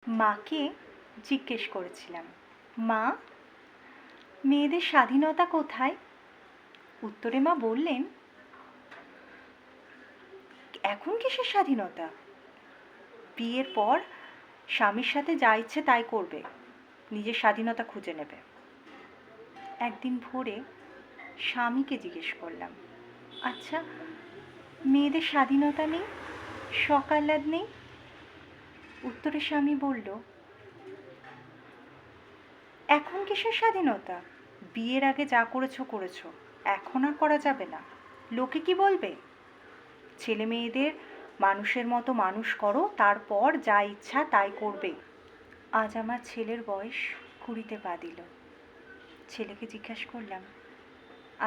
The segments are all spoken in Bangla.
মাকে জিজ্ঞেস করেছিলাম, মা, মেয়েদের স্বাধীনতা কোথায়? উত্তরে মা বললেন, এখন কিসের স্বাধীনতা? বিয়ের পর স্বামীর সাথে যা ইচ্ছে তাই করবে, নিজের স্বাধীনতা খুঁজে নেবে। একদিন ভোরে স্বামীকে জিজ্ঞেস করলাম, আচ্ছা, মেয়েদের স্বাধীনতা নেই, শখ আহ্লাদ নেই? উত্তরে স্বামী বলল, এখন কিসের স্বাধীনতা? বিয়ের আগে যা করেছো করেছো, এখন আর করা যাবে না। লোকে কি বলবে? ছেলে মেয়েদের মানুষের মতো মানুষ করো, তারপর যা ইচ্ছা তাই করবে। আজ আমার ছেলের বয়স 20-তে পা দিল। ছেলেকে জিজ্ঞাসা করলাম,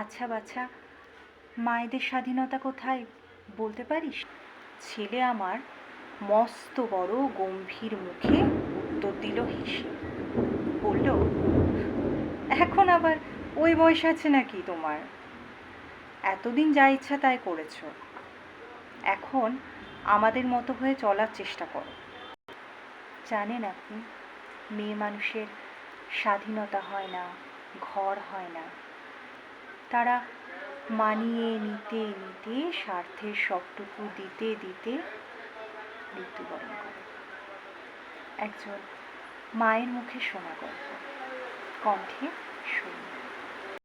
আচ্ছা বাছা, মায়েদের স্বাধীনতা কোথায় বলতে পারিস? ছেলে আমার মস্ত বড় গম্ভীর মুখে উত্তর দিল হেসে। বলল, এখন আবার ওই বয়স আছে নাকি তোমার? এতদিন যা ইচ্ছা তাই করেছো, এখন আমাদের মতো হয়ে চলার চেষ্টা করো। জানেন আপনি, মেয়ে মানুষের স্বাধীনতা হয় না, ঘর হয় না। তারা মানিয়ে নিতে নিতে, স্বার্থের সবটুকু দিতে দিতে মৃত্যুবরণ করে। একজন মায়ের মুখে শোনা গল্প, কণ্ঠে